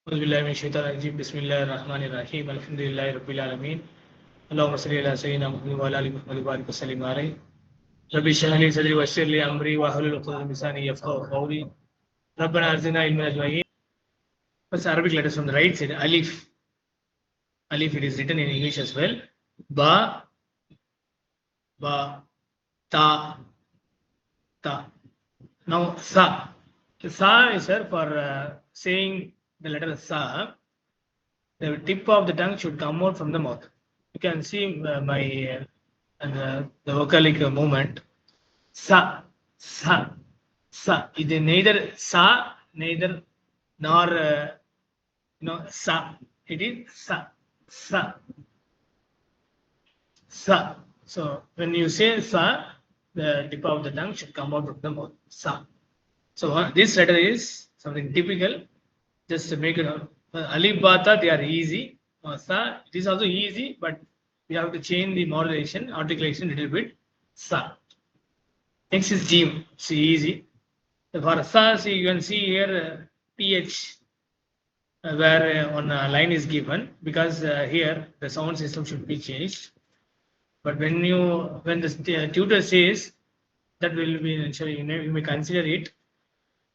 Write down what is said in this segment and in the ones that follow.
أعوذ بالله من الشيطان الرجيم بسم الله الرحمن الرحيم الحمد لله رب العالمين اللهم صل على سيدنا محمد وعلى آل محمد وبارك وسلم عليه رب اشرح لي صدري ويسر لي أمري واحلل عقدة من لساني يفقهوا قولي ربنا أرزقنا علما أجمعين. First Arabic letters from the right side. Alif. Alif, it is written in English as well. Ba, ba, ta, ta. Now sa. Sa is for saying the letter sa. The tip of the tongue should come out from the mouth. You can see my the vocalic movement. Sa, sa, sa. It is neither sa, neither nor sa. It is sa, sa, sa. So when you say sa, the tip of the tongue should come out from the mouth. Sa. So this letter is something typical. Just to make it out. Alif, Bata, they are easy. Sa, it is also easy, but we have to change the modulation, articulation a little bit. Sa. Next is Jim. It's easy. For Sa, see, you can see here PH, where one line is given, because here the sound system should be changed. But when the tutor says, that will be, you may consider it.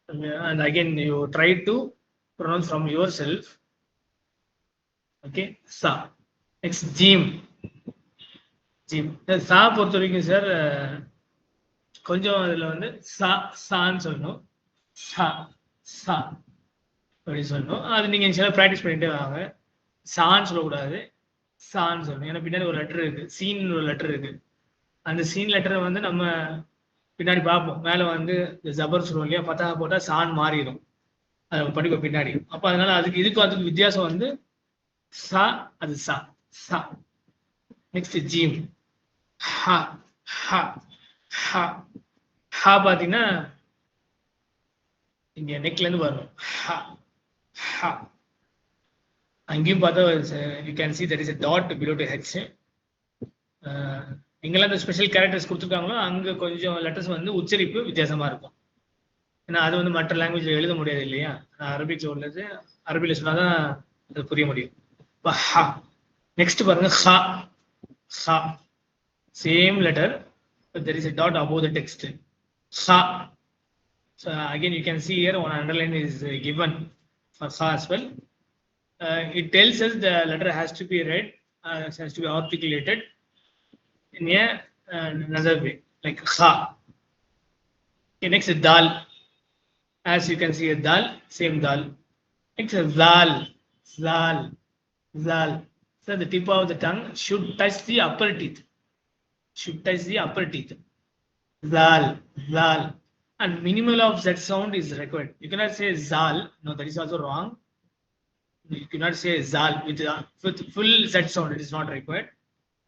And again, you try to pronounce from yourself. Okay, sa. Next, Jim. Jim. Sa பொறுத்த வரைக்கும் sir கொஞ்சம் அதில் வந்து சான்னு சொல்லணும். சா சா அப்படி சொல்லணும். அது நீங்கள் சில ப்ராக்டிஸ் பண்ணிட்டே வாங்க. சான்னு சொல்லக்கூடாது, சான்னு சொல்லணும். ஏன்னா பின்னாடி ஒரு லெட்டர் இருக்கு, சீன் ஒரு லெட்டர் இருக்கு. அந்த சீன் லெட்டரை வந்து நம்ம பின்னாடி பார்ப்போம். மேலே வந்து ஜபர் சொல்லுவோம் இல்லையா, பத்தா போட்டால் சான் மாறிடும். அதை படிப்போம் பின்னாடி. அப்போ அதனால அதுக்கு வித்தியாசம் வந்து சா, அது சா சா. நெக்ஸ்ட் ஜீம். ஹா ஹா ஹா. ஹா பார்த்தீங்கன்னா இங்கே நெக்லேருந்து வரணும். ஹா ஹா. அங்கேயும் பார்த்தா you can see that is a dot below to H. எங்கெல்லாம் இந்த ஸ்பெஷல் கேரக்டர்ஸ் கொடுத்துருக்காங்களோ அங்கே கொஞ்சம் லெட்டர்ஸ் வந்து உச்சரிப்பு வித்தியாசமாக இருக்கும். ஏன்னா அது வந்து மற்ற லாங்குவேஜில் எழுத முடியாது இல்லையா. அரபிக்கில் உள்ளது அரபியில் சொன்னால் தான் அது புரிய முடியும். இப்போ ஹா. நெக்ஸ்ட் பாருங்க ஹா ஹா. Same letter, but there is a dot above the text. Ha. So again, you can see here one underline is given for ha as well. It tells us the letter has to be read, has to be articulated in another way, like ha. Okay, next is dal. As you can see, a dal, same dal. Next is zal, zal, zal. So the tip of the tongue should touch the upper teeth. Should touch the upper teeth. Zal, zal. And minimal of Z sound is required. You cannot say zal. No, that is also wrong. You cannot say zal with full Z sound. It is not required.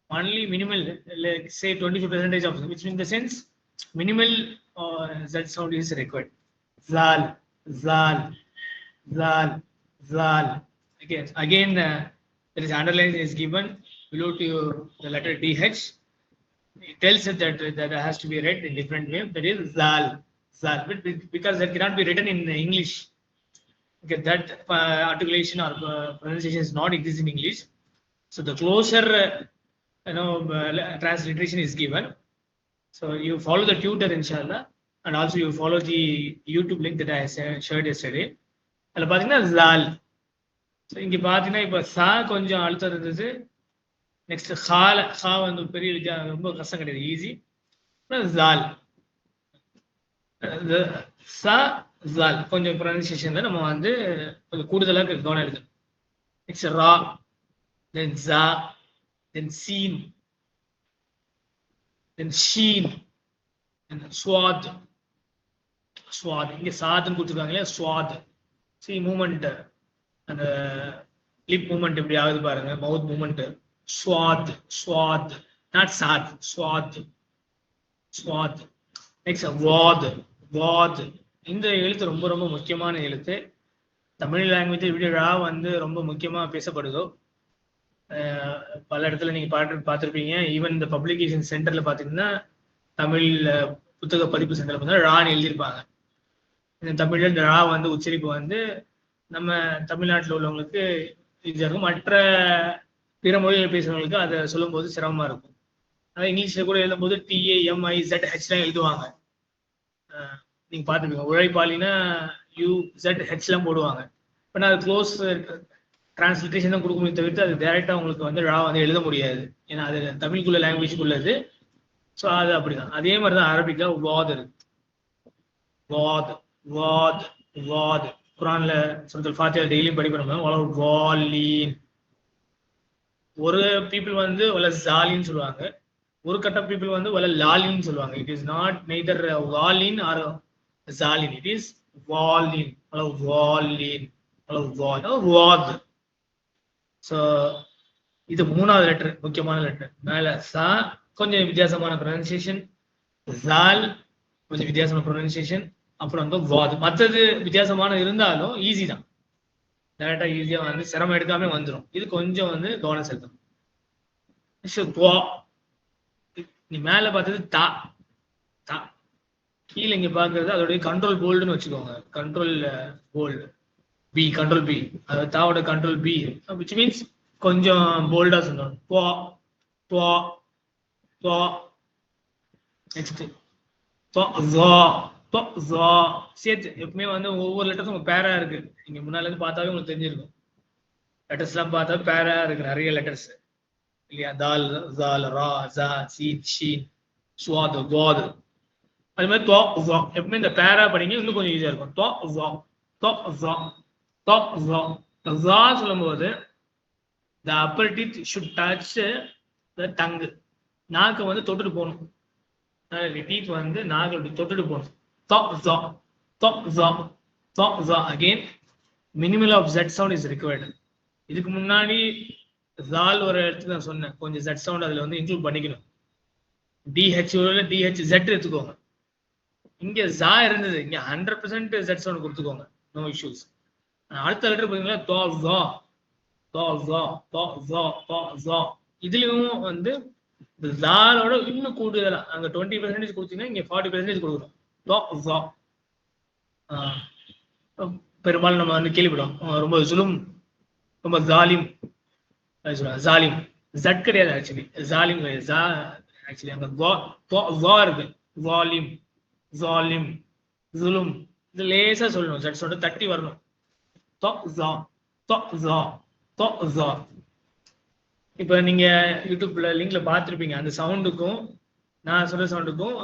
Only minimal, like say 25% of, which means the sense minimal Z sound is required. Zal, zal, zal, zal. Again, there is underline is given below to the letter DH. It tells us that has to be read in different way. That is zal, zal. Because that cannot be written in English. Okay, that articulation or pronunciation is not exist in English. So the closer, transliteration is given. So you follow the tutor, inshallah, and also you follow the YouTube link that I shared yesterday. அதில் பார்த்தீங்கன்னா ஜால். So இங்கே பார்த்தீங்கன்னா இப்போ சா கொஞ்சம் அழுத்தம் இருந்தது. Next ஹா வந்து பெரிய ரொம்ப கஷ்டம் கிடையாது, ஈஸி. ஜால், சா, ஜால் கொஞ்சம் ப்ரொனன்சியேஷன்ல நம்ம வந்து கொஞ்சம் கூடுதலாக கவனம் எடுக்கணும். நெக்ஸ்ட் ரா, தென் ஜா, தென் சீன், தென் ஷீன், ஸ்வாத். ஸ்வாத் இங்கே சாதுன்னு கொடுத்துருக்காங்க இல்லையா, ஸ்வாத். சி மூமெண்ட், அந்த லிப் மூமெண்ட் எப்படி ஆகுது பாருங்க, மவுத் மூமெண்ட். ஸ்வாத், ஸ்வாத், நாட் சாத், ஸ்வாத், ஸ்வாத். நெக்ஸ்ட் வாத், வாத். இந்த எழுத்து ரொம்ப ரொம்ப முக்கியமான எழுத்து. தமிழ் லாங்குவேஜ் எப்படி ரா வந்து ரொம்ப முக்கியமாக பேசப்படுதோ, பல இடத்துல நீங்கள் பார்த்துருப்பீங்க. ஈவன் இந்த பப்ளிகேஷன் சென்டரில் பார்த்தீங்கன்னா, தமிழ் புத்தக பதிப்பு சென்டரில் பார்த்தீங்கன்னா ரான்னு எழுதியிருப்பாங்க. இந்த தமிழில் இந்த ரா வந்து உச்சரிப்பு வந்து நம்ம தமிழ்நாட்டில் உள்ளவங்களுக்கு ஈஸியாக இருக்கும். மற்ற பிற மொழிகள் பேசுறவங்களுக்கு அதை சொல்லும் போது சிரமமா இருக்கும். அதாவது இங்கிலீஷ்ல கூட எழுதும்போது TAMIZH தான் எழுதுவாங்க. நீங்க பார்த்துருப்பீங்க. உழைப்பாளினா UZH எல்லாம் போடுவாங்க. இப்போ அது க்ளோஸ் டிரான்ஸ்லேஷன் தான் கொடுக்க முடியும் தவிர்த்து அது டைரக்டா உங்களுக்கு வந்து வந்து எழுத முடியாது. ஏன்னா அது தமிழுக்குள்ள லாங்குவேஜுக்குள்ளது. ஸோ அது அப்படிதான். அதே மாதிரி தான் அரபிக்கா வாத் இருக்கு. வாத் வாத் வாத் குரான்ல சூரத்துல் ஃபாத்திஹா டெய்லியும் படிக்கிறோம். வாலீன். ஒரு பீப்புள் வந்து வல ஜாலின்னு சொல்லுவாங்க. ஒரு கட்ட பீப்புள் வந்து வல லாலின்னு சொல்லுவாங்க. இட் இஸ் நாட் நெய்தர் வாலின் ஆர் ஜாலின். இட் இஸ் வாலின். வாலின் வாத். ஸோ இது 3வது லெட்டர், முக்கியமான லெட்டர். மேல சா கொஞ்சம் வித்தியாசமான ப்ரொனன்சியேஷன், ஜால் கொஞ்சம் வித்தியாசமான ப்ரொனன்சியேஷன், அப்புறம் வந்து வாத். மற்றது வித்தியாசமான இருந்தாலும் ஈஸி தான். டேரக்டா ஈஸியா வந்து சிரமம் எடுக்காம வந்துடும். இது கொஞ்சம் வந்து கவனம் செலுத்தணும். நீ மேல பார்த்தது தா தா, கீழே இங்க பாக்குறது அதோடைய கண்ட்ரோல் போல்டுன்னு வச்சுக்கோங்க. Control bold B, control B, அதாவது தாவோட கண்ட்ரோல் பி, விச் மீன்ஸ் கொஞ்சம் போல்டா சொல்லணும். போ போ போ. நெக்ஸ்ட் சேர்த்து எப்பவுமே வந்து ஒவ்வொரு லெட்டர்ஸும் பேரா இருக்கு. நீங்க முன்னால இருந்து பார்த்தாவே உங்களுக்கு தெரிஞ்சிருக்கும். லெட்டர்ஸ் எல்லாம் பார்த்தா பேரா இருக்கு, நிறைய லெட்டர்ஸ் இல்லையா? தால், ஜால், ரா, ஜா, சீன், ஷீன், சுவாத், வாத். அது மாதிரி எப்பவுமே இந்த பேரா படிங்க, இன்னும் கொஞ்சம் ஈஸியா இருக்கும். சொல்லும்போது the upper teeth should touch the tongue. நாக்கு வந்து தொட்டுட்டு போகணும். டீத் வந்து நாக்கு தொட்டுட்டு போகணும். Again, minimal of Z sound is required. இதுக்கு முன்னாடி ஜால் ஒரு இடத்துக்கு நான் சொன்னேன், கொஞ்சம் Z sound அதுல வந்து இன்க்ளூட் பண்ணிக்கணும். DH எடுத்துக்கோங்க. இங்க ஜா இருந்தது, இங்க 100% Z sound கொடுத்துக்கோங்க, நோ இஷ்யூஸ். அடுத்த லெட்டர் பாத்தீங்கன்னா இதுலயும் வந்து ஜாலோட இன்னும் கூடுதலா அங்க 20% கொடுத்தீங்கன்னா இங்க 40% கொடுக்குறோம். பெரும்பாலும் நம்ம வந்து கேள்விப்படும் ரொம்ப ஜுலும், ரொம்ப ஜாலிம். ஜாலிம் ஜட் கிடையாது ஆக்சுவலி, ஜாலிம் கிடையாது. ஆக்சுவலி அங்க இருக்கு. வாலிம், ஜாலிம், ஜுலும். இது லேசா சொல்லணும், ஜட் சொல்ல தட்டி வரணும். இப்ப நீங்க யூடியூப்ல லிங்க்ல பார்த்துருப்பீங்க, அந்த சவுண்டுக்கும் நான் சொல்ற சவுண்டுக்கும்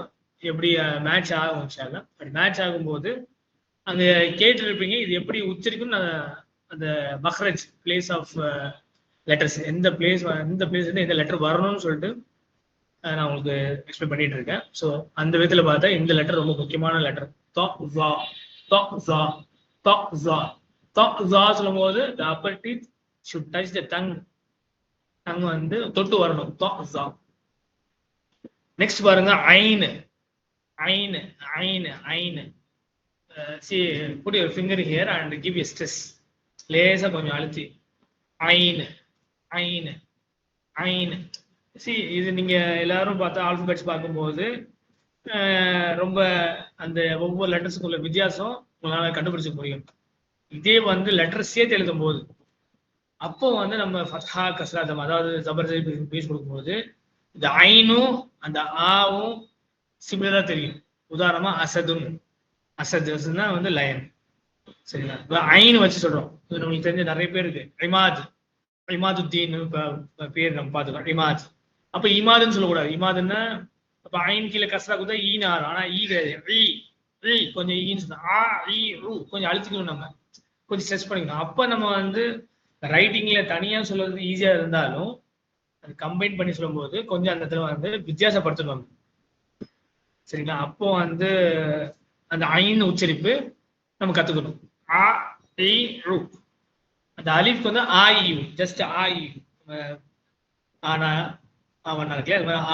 எப்படி மேட்ச் ஆகும். அப்படி மேட்ச் ஆகும்போது அங்க கேட்டுருப்பீங்க இது எப்படி உச்சரிக்கும். அந்த மஹ்ரஜ், பிளேஸ் ஆஃப் லெட்டர்ஸ், எந்த பிளேஸ் இருந்து எந்த லெட்டர் வரணும்னு சொல்லிட்டு நான் உங்களுக்கு எக்ஸ்பிளைன் பண்ணிட்டு இருக்கேன். ஸோ அந்த விதத்துல பார்த்தா இந்த லெட்டர் ரொம்ப முக்கியமான லெட்டர். சொல்லும் போது the upper teeth should touch the tongue. tongue வந்து தொட்டு வரணும். நெக்ஸ்ட் பாருங்க, ஐன். See, put your finger here and give a stress. லேசா கொஞ்சம் அழுத்தி ஐன். See, இது நீங்க எல்லாரும் பார்த்தா ஆல்பபெட்ஸ் பார்க்கும்போது ரொம்ப அந்த ஒவ்வொரு லெட்டர்ஸுக்குள்ள வித்தியாசம் உங்களால கண்டுபிடிச்ச முடியும். இதே வந்து லெட்டர் சேர்த்து எழுதும் போது அப்போ வந்து நம்ம ஃபத்ஹா, கஸ்ரா, தம், அதாவது ஜபர் பேஸ் கொடுக்கும்போது இந்த ஐனும் அந்த ஆவும் சிமிலரா தெரியும். உதாரணமா அசதுன்னா வந்து லயன். சரிங்களா? ஐனு வச்சு சொல்றோம். இது நமக்கு தெரிஞ்ச நிறைய பேர் இருக்கு. இமாதுத்தீன் பேர் நம்ம பார்த்துக்கோம், இமாத். அப்ப இமாதுன்னு சொல்லக்கூடாது. இமாதுன்னா அப்ப ஐன் கீழே கஸ்ரா கொடுத்தா ஈன்னு ஆறும். ஆனா ஈ கிடையாது, கொஞ்சம் ஈன்னு சொன்னா கொஞ்சம் அழுத்திக்கணும், நம்ம கொஞ்சம் ஸ்ட்ரெஸ் பண்ணிக்கணும். அப்ப நம்ம வந்து ரைட்டிங்ல தனியா சொல்றது ஈஸியா இருந்தாலும் அது கம்பைன் பண்ணி சொல்லும்போது கொஞ்சம் அந்த இடத்துல வந்து வித்தியாசப்படுத்தணும். சரிங்களா? அப்போ வந்து அந்த ஐன் உச்சரிப்பு நம்ம கத்துக்கணும். அந்த அலிஃப்க்கு வந்து ஆஇயு, ஜஸ்ட் ஆஇயு. ஆனா அவன்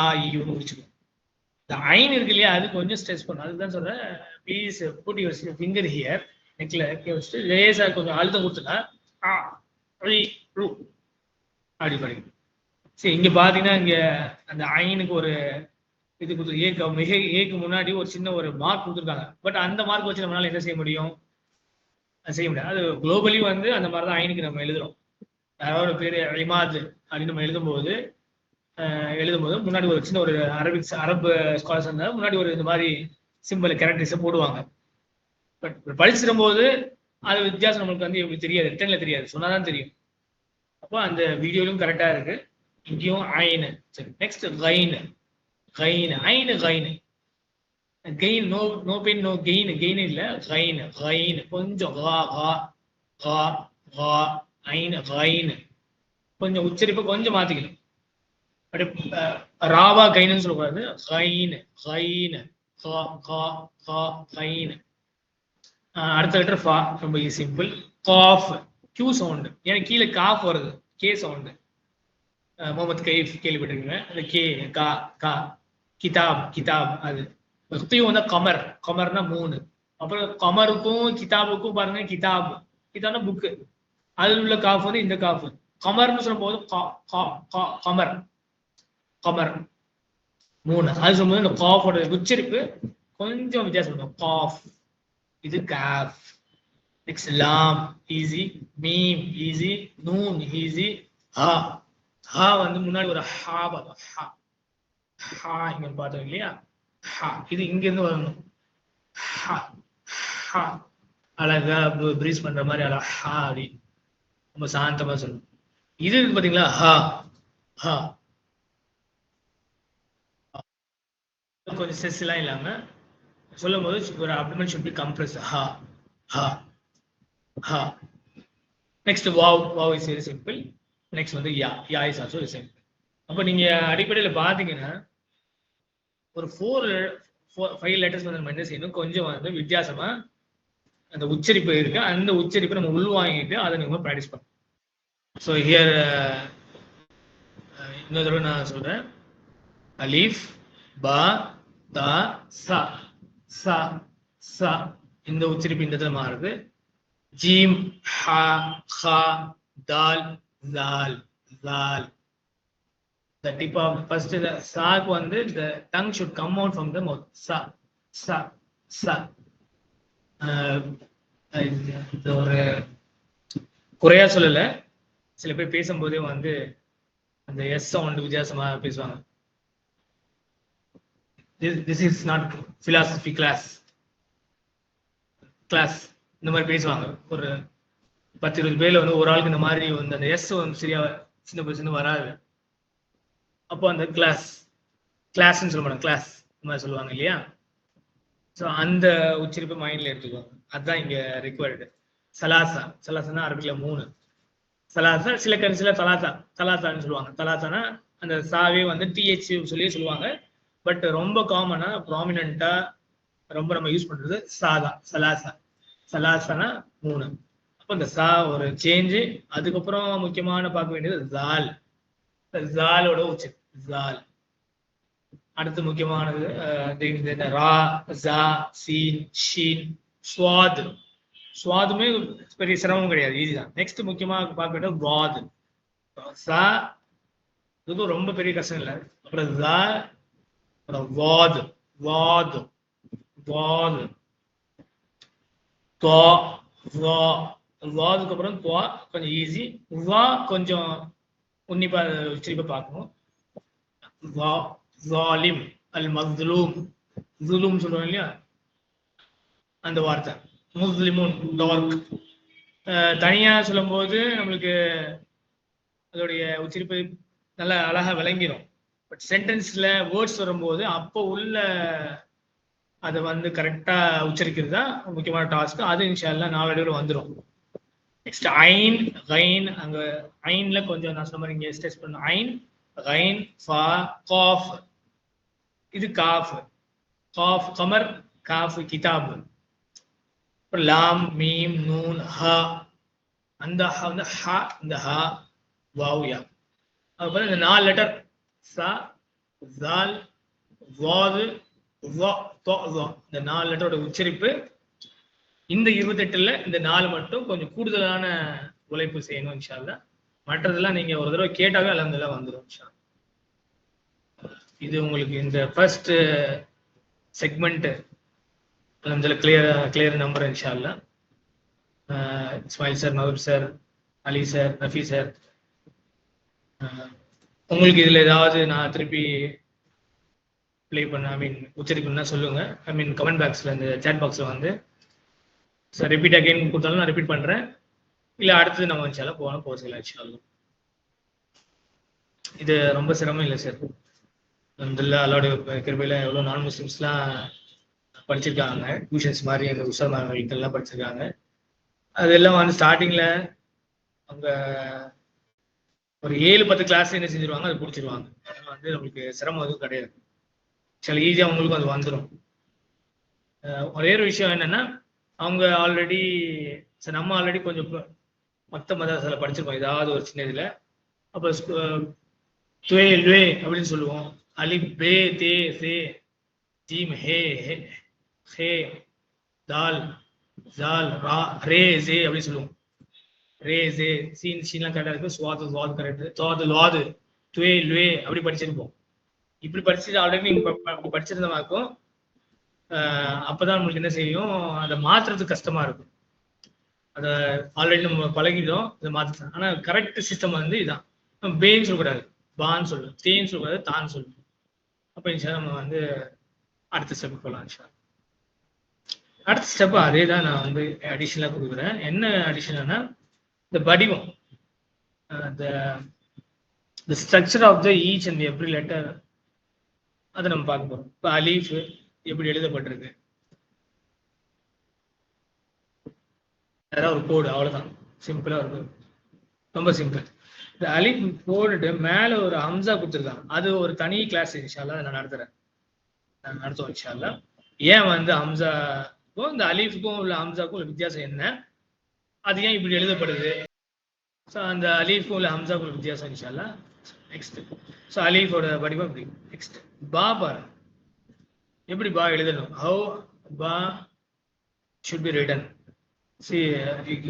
ஆஇயுன்னு முடிச்சுக்கணும். இந்த ஐன் இருக்கு இல்லையா, அது கொஞ்சம் ஸ்ட்ரெஸ் பண்ணும். அதுதான் சொல்றேன், please put your finger here, நெக்ல வச்சுட்டு லேசா கொஞ்சம் அழுத்தம் கொடுத்துனா அப்படி படிக்கணும். சரி, இங்க பாத்தீங்கன்னா இங்க அந்த ஐனுக்கு ஒரு இது கொடுத்து ஏக்கு முன்னாடி ஒரு சின்ன ஒரு மார்க் கொடுத்துருக்காங்க. பட் அந்த மார்க் வச்சு நம்மளால என்ன செய்ய முடியும்? அது செய்ய முடியாது. அது குளோபலி வந்து அந்த மாதிரி தான் ஐனுக்கு நம்ம எழுதுறோம். யாராவது ஒரு பேர் இமாத் அப்படின்னு நம்ம எழுதும்போது முன்னாடி ஒரு சின்ன ஒரு அரபு ஸ்காலர்ஸ் இருந்தால் முன்னாடி ஒரு இந்த மாதிரி சிம்பிள் கேரக்டர்ஸை போடுவாங்க. பட் படிச்சிடும் போது அது வித்தியாசம் நம்மளுக்கு வந்து எப்படி தெரியாது, ரிட்டன்ல தெரியாது, சொன்னாதான் தெரியும். அப்போ அந்த வீடியோலையும் கரெக்டா இருக்கு, இங்கேயும் ஐனு. சரி, நெக்ஸ்ட் கைனு. கைனு ஐனு கைனு கெயின், no pain no gain. Gain இல்ல, கைனு கைனு கொஞ்சம் ஐனு கைனு கொஞ்சம் உச்சரிப்பு கொஞ்சம் மாத்திக்கணும். அப்படியே ராவா கைனுன்னு சொல்லக்கூடாது. கைனு கைனு கைனு. அடுத்த லெட்டர் ஃபா, ரொம்ப சிம்பிள். Cough, Q sound. ஏன்னா கீழே காஃப் வருது, கே சவுண்ட். முகமது கைஃப் கேள்விப்பட்டிருக்கீங்க, அந்த கே கா கா. கிதாப் கிதாப் அது. வந்து கமர், கமர்னா 3. அப்புறம் கமருக்கும் கிதாபுக்கும் பாருங்க, கிதாப் கிதாப்னா புக்கு, அதில் உள்ள காஃப் வந்து இந்த காஃப். கமர்னு சொல்லும் போது கமர் கமர் 3. அது சொல்லும்போது இந்த காஃபோட உச்சரிப்பு கொஞ்சம் வித்தியாசம் இருக்கும். காஃப், இது காஃப். நெக்ஸ்ட் லாம் easy, meme easy, noon easy. ஹா, ஹா வந்து முன்னாடி ஒரு ஹா பார்த்தோம். ஹா ஹா இங்க பார்த்தோம் இல்லையா? ஹா, இது இங்க இருந்து வரணும். ஹா ஹா, அழகா பிரீஸ் பண்ற மாதிரி அழகா ஹா அப்படி ரொம்ப சாந்தமா சொல்லணும். இது பாத்தீங்களா? ஹா ஹா, கொஞ்சம் ஸ்ட்ரெஸ் எல்லாம் இல்லாம சொல்லும் போது ஒரு அப்டமன் ஷுட் பி கம்ப்ரஸ். ஹா ஹா ஹா. நெக்ஸ்ட் வாவ், வாவ் இஸ் வெரி சிம்பிள். நெக்ஸ்ட் வந்து யா, யா இஸ் ஆல்சோ வெரி சிம்பிள். அப்ப நீங்க அடிப்படையில் பாத்தீங்கன்னா ஒரு 5 லெட்டர்ஸ் வந்து நம்ம என்ன செய்யணும், கொஞ்சம் வந்து வித்தியாசமா அந்த உச்சரிப்பு இருக்கு, அந்த உச்சரிப்பை நம்ம உள்வாங்கிட்டு அதை நம்ம ப்ராக்டிஸ் பண்ணணும். ஸோ ஹியர் இன்னொரு தடவை நான் சொல்றேன். அலீஃப், பா, தா, சா, சா, சா. இந்த உச்சரிப்பு இந்த இடத்துல மாறுது. ஜீம், ஹா, ஹா, தால், தால், தால். The tip of first the sa வந்து the tongue should come out from the mouth. Sa, sa, sa. இது ஒரு குறையா சொல்லல, சில பேர் பேசும்போதே வந்து அந்த எஸ் சவுண்ட் வித்தியாசமா பேசுவாங்க. This is not philosophy class. இந்த மாதிரி பேசுவாங்க. ஒரு 10-20 பேர்ல வந்து ஒரு ஆளுக்கு இந்த மாதிரி வந்து அந்த எஸ் வந்து சரியா சின்ன பசங்க வராது. அப்போ அந்த கிளாஸ்ன்னு சொல்ல மாட்டாங்க, கிளாஸ் இந்த மாதிரி சொல்லுவாங்க இல்லையா? ஸோ அந்த உச்சரிப்பு மைண்ட்ல எடுத்துக்கோங்க. அதுதான் இங்க ரிக்வயர்டு. சலாசா, சலாசானா அரபிக்ல 3. சலாசா, சில சலாசா சலாசான்னு சொல்லுவாங்க. சலாசானா அந்த சாவே வந்து டிஹெச் சொல்லி சொல்லுவாங்க. பட் ரொம்ப காமனா ப்ராமினண்டா ரொம்ப நம்ம யூஸ் பண்றது சாதா, சலாசா. சலாசானா 3. அப்போ இந்த சா ஒரு சேஞ்சு. அதுக்கப்புறம் முக்கியமான பார்க்க வேண்டியது ஜால். ஜாலோட உச்சரிப்பு ஜால். அடுத்து முக்கியமானது ரா, ஜா, சீன், ஷீன், ஸ்வாத். ஸ்வாதுமே பெரிய சிரமம் கிடையாது, ஈஸி தான். நெக்ஸ்ட் முக்கியமா பார்க்க வேண்டியது வாத். சா இது ரொம்ப பெரிய கஷ்டம் இல்லை. அப்புறம் ஜா, அப்புறம் வாத், வாத், வாத், துவா, வா. வாதுக்கு அப்புறம் துவா கொஞ்சம் ஈஸி. வா கொஞ்சம் உன்னிப்பா உச்சரிப்பை பார்க்கணும். வா, ஜாலிம், அல் மஸ்லூம். ஜுலூம் சொல்லுவோம் இல்லையா, அந்த வார்த்தை. முஸ்லிமுன், டார்க். தனியா சொல்லும் போது நம்மளுக்கு அதோடைய உச்சரிப்பு நல்லா அழகா விளங்கிடும். பட் சென்டென்ஸ்ல வேர்ட்ஸ் வரும்போது அப்போ உள்ள அதை வந்து கரெக்டா உச்சரிக்கிறது தான் முக்கியமான டாஸ்க். அது இன்ஷால்லா நாளடைவில் வந்துடும். நெக்ஸ்ட் ஐன், கைன். அங்க ஐன்ல கொஞ்சம் நான் சொன்ன மாதிரி இங்க ஸ்ட்ரெஸ் பண்ணணும். ஐன், கைன், ஃபா, காஃப். இது காஃப். காஃப் கமர், காஃப் கிதாப். லாம், மீம், நூன், ஹா. அந்த ஹா வந்து ஹா, இந்த ஹா, வாவ், யா. அதுக்கப்புறம் இந்த 4 லெட்டர் சா, ஜால், வாது, வா, தோ, வா. இந்த 4 லெட்டரோட உச்சரிப்பு இந்த 28ல இந்த 4 மட்டும் கொஞ்சம் கூடுதலான உழைப்பு செய்யணும் இன்ஷா அல்லாஹ். மற்றதெல்லாம் நீங்க ஒரு தடவை கேட்டாவே அல்ஹம்துலில்லாஹ் வந்துடும் இன்ஷா அல்லாஹ். இது உங்களுக்கு இந்த ஃபர்ஸ்ட் செக்மெண்ட் அல்ஹம்துலில்லாஹ் கிளியர் நம்பர் இன்ஷா அல்லாஹ். இஸ்மாயில் சார், மஹபூப் சார், அலி சார், ரஃபி சார். உங்களுக்கு இதுல ஏதாவது நான் திருப்பி ப்ளே பண்ண உச்சரிக்கணும்னா சொல்லுங்க. கமெண்ட் பாக்ஸ்ல இந்த சேட் பாக்ஸ்ல வந்து சார் ரிப்பீட் அகைன் கொடுத்தாலும் நான் ரிப்பீட் பண்றேன். இல்ல அடுத்தது நம்ம வச்சாலும் போக சொல்லலாம். இது ரொம்ப சிரமம் இல்லை சார். அல்லாவுடைய கிருபையில எவ்வளவு நான் முஸ்லிம்ஸ்லாம் படிச்சிருக்காங்க, டியூஷன்ஸ் மாதிரி எங்க உஸ்தாத்மார்கள்லாம் படிச்சிருக்காங்க. அதெல்லாம் வந்து ஸ்டார்டிங்ல அவங்க ஒரு 7-10 கிளாஸ் என்ன செஞ்சிருவாங்க, அதை பிடிச்சிருவாங்க. வந்து நம்மளுக்கு சிரமம் எதுவும் கிடையாது. சில ஈஸியா அவங்களுக்கும் அது வந்துடும். ஒரே ஒரு விஷயம் என்னன்னா, அவங்க ஆல்ரெடி நம்ம ஆல்ரெடி கொஞ்சம் மத்த மதரசால படிச்சிருக்கோம் ஏதாவது ஒரு சின்ன இதுல. அப்ப துவே லுவே அப்படின்னு சொல்லுவோம். அலிப் பே தே சே ஜீம் ஹே ஹே தால் ஜால் ரா ரே ஜே அப்படின்னு சொல்லுவோம். ரே ஜே சீன் சீன்லாம் கரெக்டா இருக்கு. சுவாது சுவாது கரெக்ட். சுவாது லுவாது துவே லுவே அப்படி படிச்சிருப்போம். இப்படி படிச்சுட்டு ஆல்ரெடி நீங்க படிச்சிருந்த மாதிரி இருக்கும். அப்பதான் நம்மளுக்கு என்ன செய்யும், அதை மாத்துறதுக்கு கஷ்டமா இருக்கும். அதை ஆல்ரெடி நம்ம பழகிடும், இதை மாத்த. ஆனா கரெக்ட் சிஸ்டம் வந்து இதான். பேன்னு சொல்லக்கூடாது, பான்னு சொல்லணும். தேன்னு சொல்லக்கூடாது, தான் சொல்லணும். அப்ப இன்ஷா நம்ம வந்து அடுத்த ஸ்டெப் போகலாம். இன்ஷா அடுத்த ஸ்டெப் அதே தான் நான் வந்து அடிஷனலா கொடுக்குறேன். என்ன அடிஷனல்னா, இந்த வடிவம், the structure of the each and every letter அதை நம்ம பார்க்க போறோம். இப்போ அலீஃப் எப்படி எழுதப்பட்டிருக்கு, ஒரு கோடு, அவ்வளவுதான். சிம்பிளா இருக்கும், ரொம்ப சிம்பிள். இந்த அலிஃப் போட்டுட்டு மேல ஒரு ஹம்சா கொடுத்துருக்காங்க. அது ஒரு தனி கிளாஸ் இன்ஷால்லா நான் நடத்துவோம் இன்ஷால்லா. ஏன் வந்து ஹம்சாக்கும் இந்த அலீஃபுக்கும் உள்ள ஹம்சாக்கும் உள்ள வித்தியாசம் என்ன, அது ஏன் இப்படி எழுதப்படுது, ஸோ அந்த அலீஃபுக்கும் உள்ள ஹம்சாக்கும் உள்ள வித்தியாசம் இன்ஷால்லா நெக்ஸ்ட். ஸோ அலீஃபோட வடிவம் இப்படி. நெக்ஸ்ட் பா பாரு, எப்படி பா எழுதணும், ஹவு பா should be written. See,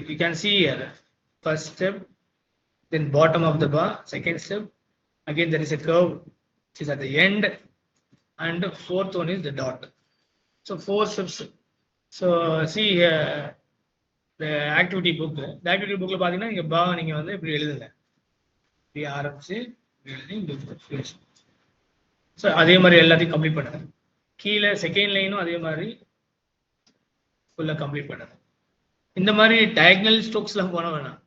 you can see here, first step, then bottom of the bar, second step, again there is a curve which is at the end, and fourth one is the dot. So 4 steps. So see here, the activity book la பாத்தீங்கன்னா இங்க பா நீங்க வந்து இப்படி எழுதுங்க, இப்படி ஆரம்பிச்சு எழுதி. ஸோ அதே மாதிரி எல்லாத்தையும் கம்ப்ளீட் பண்ணுங்க. கீழே செகண்ட் லைனும் அதே மாதிரி ஃபுல்லாக கம்ப்ளீட் பண்ணுங்க. இந்த மாதிரி டயகனல் ஸ்ட்ரோக்ஸ்லாம் போன வேணாம்.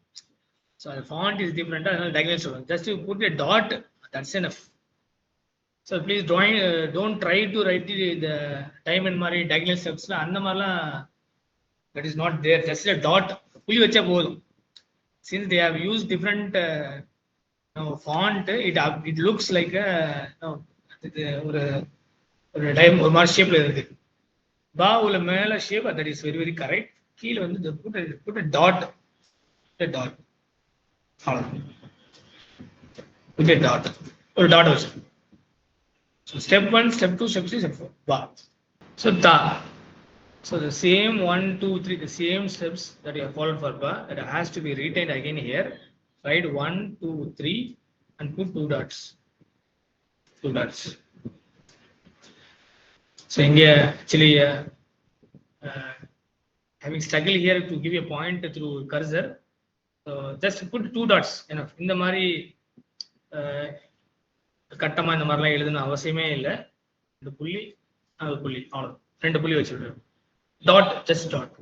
ஸோ அந்த ஃபாண்ட் இஸ் டிஃப்ரெண்டா, அதனால diagonal stroke just put a dot, that's enough. So please don't try to write the diamond மாதிரி டயகனல் ஸ்டெப்ஸ்ல, அந்த மாதிரிலாம் that is not there. Just a dot புள்ளி வச்சா போதும். Since they have use different font, it looks like ஒரு time ஒரு மாதிரி ஷேப்ல இருக்கு. பா உள்ள மேல shape, that is very very correct. கீழே வந்து புட் டாட், ஒரு டாட் வச்சு. So step 1, step 2, step 3, step 4, ba. So ta. So the same 1, 2, 3, the same steps that you have followed for ba, that has to be retained again here. Write 1, 2, 3 and put 2 dots. So India actually having struggled here to give a point through cursor. So just put 2 dots enough. இந்த மாதிரி கட்டமா இந்த மாதிரிலாம் எழுதணும் அவசியமே இல்லை. இந்த புள்ளி அவ்வளோ 2 புள்ளி வச்சுட்டு டாட், ஜஸ்ட் டாட்.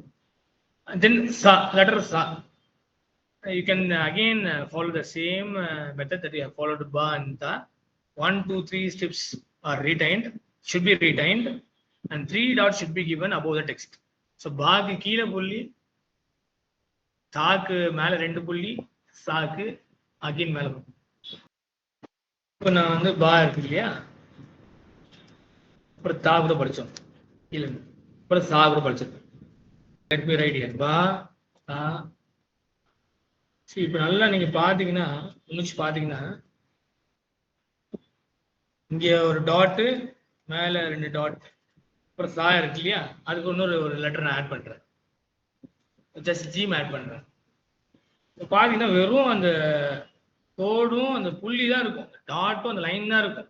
தென் சா, லெட்டர் சா. You can again follow the same method that you have followed ba and ta. 1, 2, 3 steps are retained, should be retained, and 3 dots should be given above the text. So பாக்கு கீழே புள்ளி, தாக்கு மேல 2 புள்ளி, சாக்கு again மேல. இப்போ நான் வந்து பா இருக்கு இல்லையா, அப்புறம் தா கூட படிச்சோம் இல்லை, அப்புறம் சா கூட படிச்சிருக்கோம். லெட் மீ ரைட் ஹியர் பா தா. சரி, இப்போ நல்லா நீங்க பாத்தீங்கன்னா, பாத்தீங்கன்னா இங்க ஒரு டாட்டு, மேல 2 டாட், அப்புறம் சா இருக்கு இல்லையா, அதுக்கு ஒரு லெட்டர் நான் ஆட் பண்றேன், ஜஸ்ட் ஜீம் ஆட் பண்றேன். இப்போ பாத்தீங்கன்னா வெறும் அந்த கோடும் அந்த புள்ளி தான் இருக்கும், டாட்டும் அந்த லைன் தான் இருக்கும்.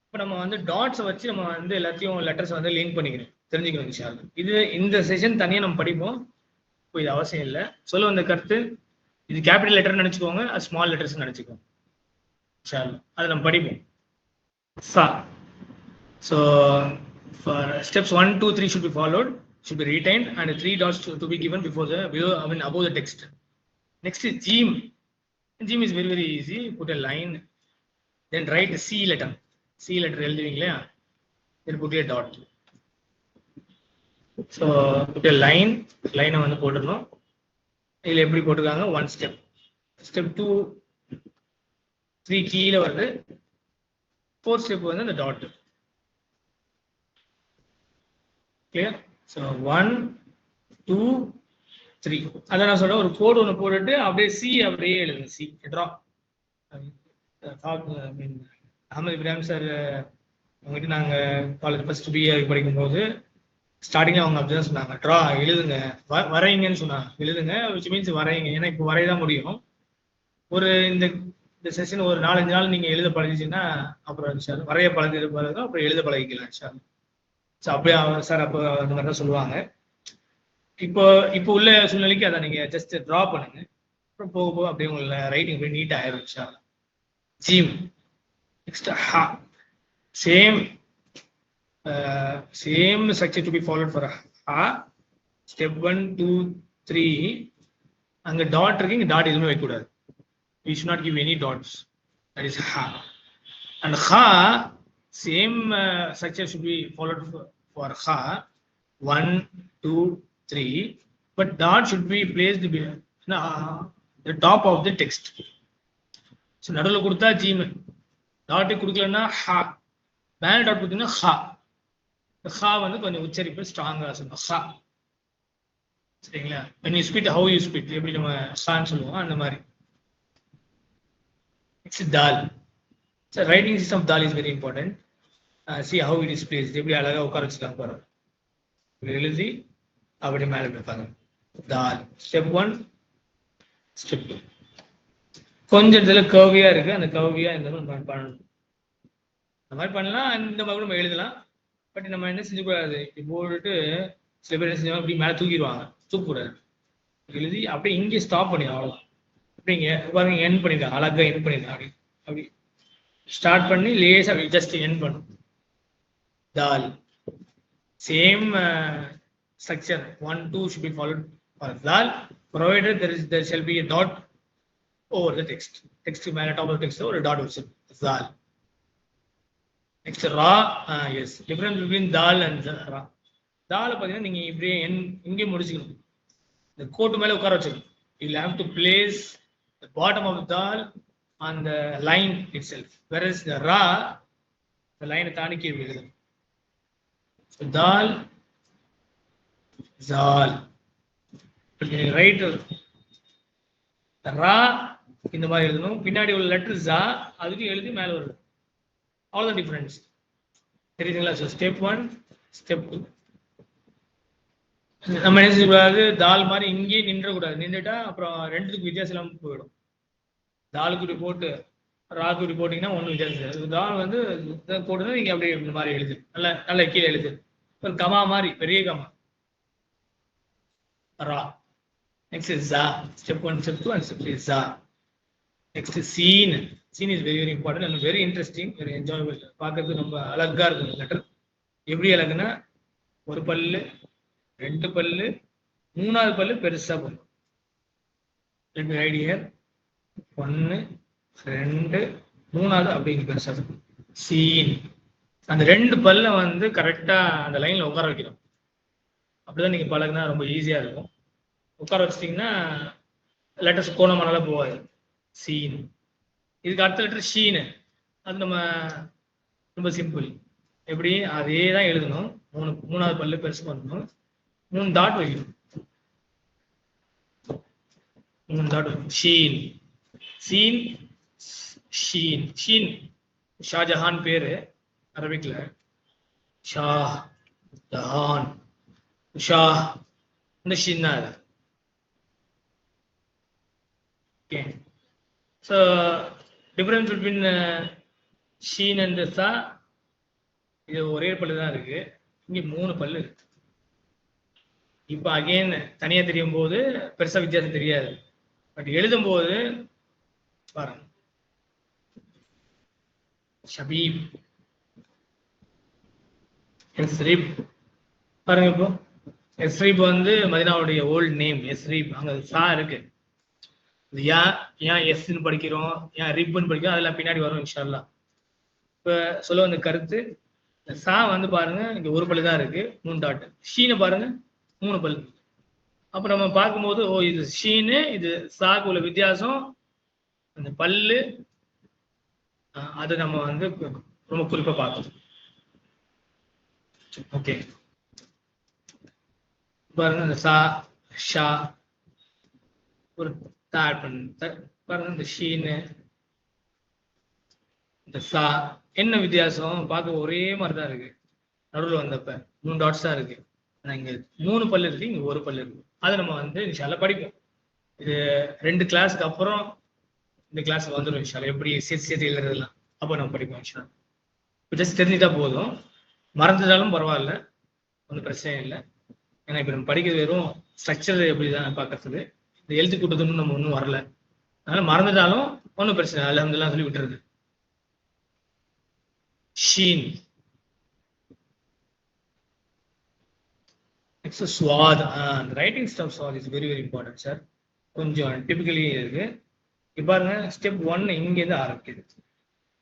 இப்போ நம்ம வந்து டாட்ஸை வச்சு நம்ம வந்து எல்லாத்தையும் லெட்டர்ஸ் வந்து லிங்க் பண்ணிக்கணும், தெரிஞ்சுக்கணும். இது இந்த செஷன் தனியாக நம்ம படிப்போம். இப்போ இது அவசியம் இல்லை. சொல்ல வந்த கருத்து இது கேபிட்டல் லெட்டர் நினைச்சுக்கோங்க, அது ஸ்மால் லெட்டர்ஸ் நினைச்சுக்கோங்க. அதை நம்ம படிப்போம். சா. So for steps 1, 2, 3 should be followed, should be retained, and 3 dots to be given before the above the text. Next is Jim. Jim is very easy. Put a line, then write a C letter. C letter எழுதுவீங்களா, then put a dot. So put a line வந்து போட்டுறணும். இதில் எப்படி போட்டுருக்காங்க, 1 step. Step 2, 3 கீழே வருது. 4th step வந்து அந்த dot. Clear? So 1, 2, 3 அதான் நான் சொல்றேன். ஒரு கோடு ஒன்று போட்டுட்டு அப்படியே சி அப்படியே எழுதுங்க. C draw. Ahmed Ibrahim sir அவங்ககிட்ட நாங்கள் காலேஜ் ஃபர்ஸ்ட் பிஏ படிக்கும்போது ஸ்டார்டிங்கில் அவங்க அப்படிதான் சொன்னாங்க, ட்ரா எழுதுங்க, வரைங்கன்னு சொன்னாங்க. எழுதுங்க விச் மீன்ஸ் வரைங்க, ஏன்னா இப்போ வரையதான் முடியும். ஒரு இந்த செஷன் ஒரு 4-5 நாள் நீங்கள் எழுத பழகிச்சிங்கன்னா அப்புறம் வரைய பழக அப்புறம் எழுத பழகிக்கலாம் சார். ஸோ அப்படியே சார் அப்போ அந்த மாதிரி தான் சொல்லுவாங்க. இப்போ உள்ள சூழ்நிலைக்கு அதை நீங்கள் ஜஸ்ட் ட்ரா பண்ணுங்க. அப்புறம் போக போக அப்படியே உங்களை ரைட்டிங் போய் நீட்டாக ஆயிரும் சார். ஜீம். நெக்ஸ்ட் ஹா. Same structure to be followed for ஹா. ஸ்டெப் 1, 2, 3 அங்கே டாட் இருக்கு, இங்கே டாட் எதுவுமே வைக்கக்கூடாது. We should not give any dots. That is ha. And ha, same structure should be followed for ha. 1, 2, 3. But dot should be placed the top of the text. So நடுவுல கொடுத்தா ஜீம், dot கொடுக்கலன்னா ஹா, மேல dot கொடுத்தீங்கன்னா ஹா. ஹா வந்து கொஞ்சம் உச்சரிப்பு ஸ்ட்ராங்கா சொல்லணும். ஹா. சரிங்களா? when you spit, how you spit, எப்படி நம்ம ஹான்னு சொல்லுவோம் அந்த மாதிரி. It's dal. So writing system of dal is very important. See how it is placed. எப்படி அழகா உட்கார வச்சுக்கலாம் பாருங்க. எழுதி அப்படி மேலே வைப்பாங்க. தால். Step 1, step 2. கொஞ்சம் இதுல கர்வியா இருக்கு, அந்த கர்வியா இந்த மாதிரி பண்ணணும். அந்த மாதிரி பண்ணலாம், இந்த மாதிரி நம்ம எழுதலாம். பட் நம்ம என்ன செஞ்சக்கூடாது, இப்படி போட்டுட்டு சில பேர் என்ன செஞ்சாங்க, அப்படி மேலே தூக்கிடுவாங்க. தூக்கக்கூடாது. எழுதி அப்படியே இங்கே ஸ்டாப் பண்ணிடும். அவ்வளோதான். அப்படிங்க பாருங்க, என் பண்ணிருக்காங்க, அழகா என் பண்ணிருக்காங்க. அப்படி ஸ்டார்ட் பண்ணி லேசா ஜஸ்ட் என் பண்ணும். தால். Same structure 1, 2 should be followed for dal, provided there shall be a dot over the text. Text மேல top of the text ஒரு dot வச்சு dal. Next ra. Yes, difference between dal and ra. தால் பார்த்தீங்கன்னா நீங்க இப்படியே இங்கே முடிச்சுக்கணும், இந்த கோட்டு மேலே உட்கார வச்சுக்கணும். You will have to place the bottom of the dal on the line itself, whereas the ra, the line தாண்டி கீழே விழுது. So dal, zal. ரைட் ரா இந்த மாதிரி எழுதணும். பின்னாடி உள்ள லெட்டர் ஜா, அதுக்கு எழுதி மேலே வருது. அவ்வளோதான் டிஃபரன்ஸ். தெரியுதுங்களா? So step 1, step 2. நம்ம என்ன செய்யக்கூடாது, தால் மாதிரி இங்கேயே நின்றக்கூடாது. நின்றுட்டா அப்புறம் ரெண்டுத்துக்கு வித்தியாசம் இல்லாமல் போயிடும். தாலுக்குடி போட்டு ராகுடி போட்டிங்கன்னா ஒன்றும் வித்தியாசம். தால் வந்து போட்டுதான் நீங்கள் அப்படியே இந்த மாதிரி எழுது, நல்ல கீழே எழுது. ஒரு கமா மாதிரி, பெரிய கமா. ரா. நெக்ஸ்ட் ஜா. ஸ்டெப் 1, ஸ்டெப் 2 and step 3 ஜா. நெக்ஸ்ட் சீன். சீன் is very important and very interesting, very enjoyable. பார்க்கறதுக்கு ரொம்ப அழகா இருக்கும் லெட்டர். எப்படி அழகுன்னா, ஒரு பல்லு, 2 பல்லு, 3வது பல்லு பெருசா பண்ணும். ஐடியா 1, 2, 3வது அப்படிங்க பெருசா இருக்கும். சீன். அந்த 2 பல்ல வந்து கரெக்டா அந்த லைன்ல உட்கார வைக்கணும். அப்படிதான் நீங்க பழகுனா ரொம்ப ஈஸியா இருக்கும். உட்கார வச்சிட்டீங்கன்னா லெட்டர்ஸ் கோணமானால போகாது. சீன். இதுக்கு அடுத்த லெட்டர் ஷீனு. அது நம்ம ரொம்ப சிம்பிள். எப்படி அதே தான் எழுதணும். 3வது பல்லு பெருசு பண்ணணும். 3 டாட் வைக்கணும். 3 டாட். ஷீன். சீன், ஷீன். ஷீன் ஷாஜஹான் பேரு அரபிக்ல. ஷா ஜஹான், ஷா இந்த ஷீன் தான். ஓகே. ஸோ டிஃபரன்ஸ் பிட்வீன் ஷீன் அண்ட் சா, இது ஒரே பல்லு தான் இருக்கு. இங்கே 3 பல்லு இருக்கு. இப்போ அகைன் தனியா தெரியும் போது பெருசா வித்தியாசம் தெரியாது. பட் எழுதும் போது பாருங்க, ஷபீப், எஸ்ரிப் பாருங்க. இப்போ எஸ்ரிப் வந்து மதினாவுடைய ஓல்ட் நேம் எஸ்ரிப். அங்க சா இருக்கு. ஏன் எஸ்ன்னு படிக்கிறோம், ஏன் ரிப்னு படிக்கிறோம், அதெல்லாம் பின்னாடி வரும் இன்ஷால்லா. இப்ப சொல்ல வந்த கருத்து, சா வந்து பாருங்க இங்க ஒரு பல்லு தான் இருக்கு, 3 டாட். ஷீனை பாருங்க 3 பல்லு. அப்ப நம்ம பார்க்கும்போது ஓ இது ஷீனு, இது சாக்கு உள்ள வித்தியாசம், அந்த பல்லு, அது நம்ம வந்து ரொம்ப குறிப்பா பார்க்கணும். ஓகே, பாருங்க இந்த சா ஷா ஒரு தாட் பண்ணு பாருங்க. இந்த ஷீனு, இந்த சா என்ன வித்தியாசம்? பார்க்க ஒரே மாதிரி தான் இருக்கு. நடுவில் வந்தப்ப 3 டாட்ஸ் தான் இருக்கு. இங்க 3 பல்லு இருக்கு, இங்க ஒரு பல்லு இருக்கு. அதை நம்ம வந்து இன்ஷால்லா படிப்போம். இது 2 கிளாஸ்க்கு அப்புறம் இந்த கிளாஸ் வந்துடும் இன்ஷால்லா, எப்படி சேர்த்து எழுதுறதுலாம் அப்போ நம்ம படிப்போம் இன்ஷால்லா. ஜஸ்ட் தெரிஞ்சுட்டா போதும், மறந்துட்டாலும் பரவாயில்ல, ஒன்றும் பிரச்சனை இல்லை. ஏன்னா இப்போ நம்ம படிக்கிறது வெறும் ஸ்ட்ரக்சர் எப்படி தான் பார்க்கறதுக்கு, இந்த எழுத்து கூட்டத்துன்னு நம்ம ஒன்றும் வரல. அதனால மறந்துட்டாலும் ஒன்றும் பிரச்சனை இல்லை, அல்ஹம்துலில்லாஹ் சொல்லி விட்டுறது. ஷீன், நெக்ஸ்ட் ஸ்வாத். அந்த ரைட்டிங் ஸ்டப் ஸ்வாத் is very very important sir. கொஞ்சம் டிபிக்கலி இருக்கு. இப்போ பாருங்க, ஸ்டெப் 1 இங்கேருந்து ஆரம்பிக்குது.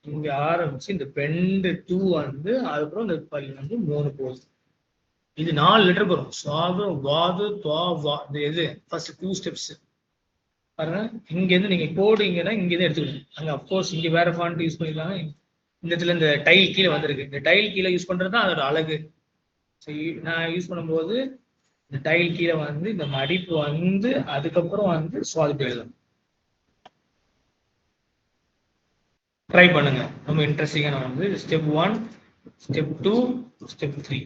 இங்க ஆரம்பிச்சு இந்த பெண்டு 2 வந்து, அதுக்கப்புறம் இந்த பல்லு வந்து 3 போகுது. இது 4 லெட்டர் வரும். ஸ்வாது, வாது, துவா, வா. இந்த இது ஃபர்ஸ்ட் 2 ஸ்டெப்ஸ் பாருங்க. இங்கேருந்து நீங்க கோடிங்கன்னா இங்கேருந்து எடுத்துக்கணும். அங்க அப்கோர்ஸ் இங்க வேற ஃபாண்ட் யூஸ் பண்ணிக்கலாம். இந்த இடத்துல இந்த டைல் கீழே வந்திருக்கு. இந்த டைல் கீழே யூஸ் பண்றது தான் அதோட அழகு. நான் யூஸ் பண்ணும்போது இந்த டைல் கீழே வந்து இந்த மடிப்பு வந்து, அதுக்கப்புறம் வந்து சுவாதிப்பு எழுதணும். ட்ரை பண்ணுங்க, ரொம்ப இன்ட்ரெஸ்டிங்கான வந்து ஸ்டெப் 1, ஸ்டெப் 2, ஸ்டெப் 3.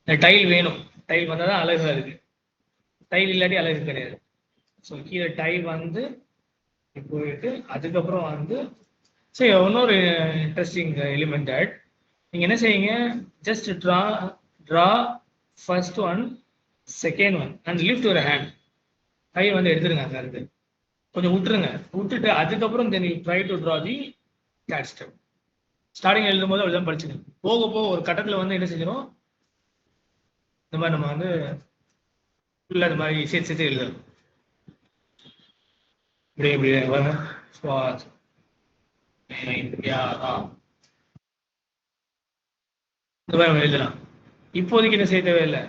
இந்த டைல் வேணும், டைல் வந்தால் தான் அழகா இருக்கு. டைல் இல்லாட்டி அழகு கிடையாது. ஸோ கீழே டைல் வந்து போயிட்டு அதுக்கப்புறம் வந்து சரி. இன்னொரு இன்ட்ரெஸ்டிங் எலிமெண்ட் தட், நீங்க என்ன செய்யுங்க, just draw first one, second one and lift your hand. கை வந்து எடுத்துருங்க, அங்க இருந்து கொஞ்சம் விட்டுருங்க. விட்டுட்டு அதுக்கப்புறம் then you try to draw the third step. Starting எழுதும் போது அப்படிதான் படிச்சுங்க. போக போக ஒரு கட்டத்துல வந்து என்ன செஞ்சிடும், இந்த மாதிரி நம்ம வந்து ஃபுல்லா இந்த மாதிரி சேர்த்து சேர்த்து எழுதணும். இப்படியே இப்படியே வாங்க. இந்த மாதிரி நம்ம எழுதலாம். இப்போதைக்கு என்ன செய்ய தேவையில்லை,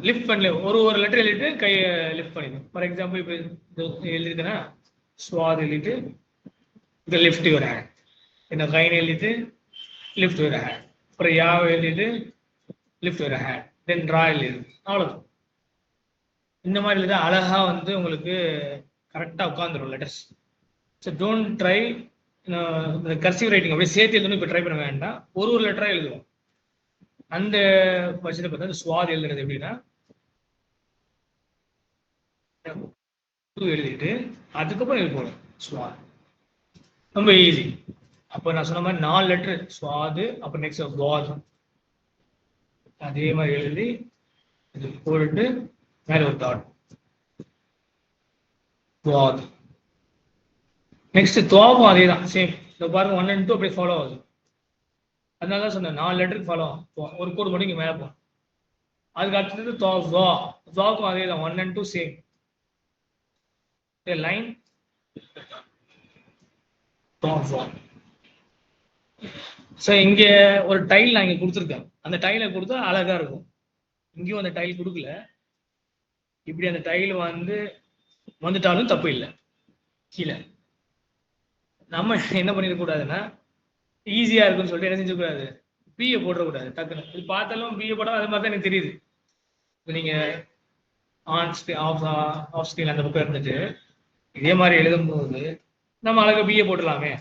லிஃப்ட் பண்ணல, ஒரு லெட்டர் எழுதிட்டு கையை லிஃப்ட் பண்ணிடும். ஃபார் எக்ஸாம்பிள் இப்போ எழுதிருக்கேன்னா ஸ்வாத் எழுதிட்டு இந்த லிஃப்ட் யுவர் ஹேண்ட், இந்த கைனை எழுதிட்டு லிஃப்ட் யுவர் ஹேண்ட், அப்புறம் யாவை எழுதிட்டு lift your hand, then draw எழுது. அவ்வளோதான். இந்த மாதிரி எழுத அழகா வந்து உங்களுக்கு கரெக்டாக உட்காந்துரும் லெட்டர்ஸ். ஸோ டோன்ட் ட்ரை இந்த கர்சிவ் ரைட்டிங் அப்படியே சேர்த்து எழுதணும். இப்போ ட்ரை பண்ண வேண்டாம், ஒரு லெட்டராக எழுதுவோம். அந்த பட்சத்தை பார்த்தா ஸ்வாத் எழுதுறது எப்படின்னா, எழுதிட்டு அதுக்கப்புறம் இது போடும் ஸ்வாத். ரொம்ப ஈஸி. அப்போ நான் சொன்ன மாதிரி 4 லெட்டர் ஸ்வாது, அப்புறம் நெக்ஸ்ட் வாத், அதே மாதிரி எழுதி இது போட்டு மேலே ஒரு டாட் வாத். நெக்ஸ்ட் துவாவும் அதே தான், சேம். இந்த பாருங்க 1 and 2 அப்படியே ஃபாலோ ஆகுது. அதனால தான் சொன்னேன் 4 லெட்டருக்கு ஃபாலோ ஆகும். ஒரு கோடு மட்டும் இங்கே மேலே போகும். அதுக்கு அடுத்தது துவாக்கும் அதே தான், 1 and 2 சேம். லைன் ஸோ இங்கே ஒரு டைல் நான் இங்கே கொடுத்துருக்கேன். அந்த டைலை கொடுத்தா அழகா இருக்கும். இங்கேயும் அந்த டைல் கொடுக்கல, இப்படி அந்த டைல் வந்து வந்துட்டாலும் தப்பு இல்லை. கீழே நம்ம என்ன பண்ணிடக்கூடாதுன்னா, ஈஸியா இருக்குன்னு சொல்லிட்டு என்ன செஞ்சக்கூடாது, பிஏ போடக்கூடாது. டக்குன்னு இது பார்த்தாலும் பிஏ போட அது மாதிரி தான் எனக்கு தெரியுது. இப்போ நீங்க ஆஃப் ஸ்கிரீன் அந்த பக்கம் இருந்துட்டு இதே மாதிரி எழுதும்போது நம்ம அழகாக பிஏ போட்டுடலாமே,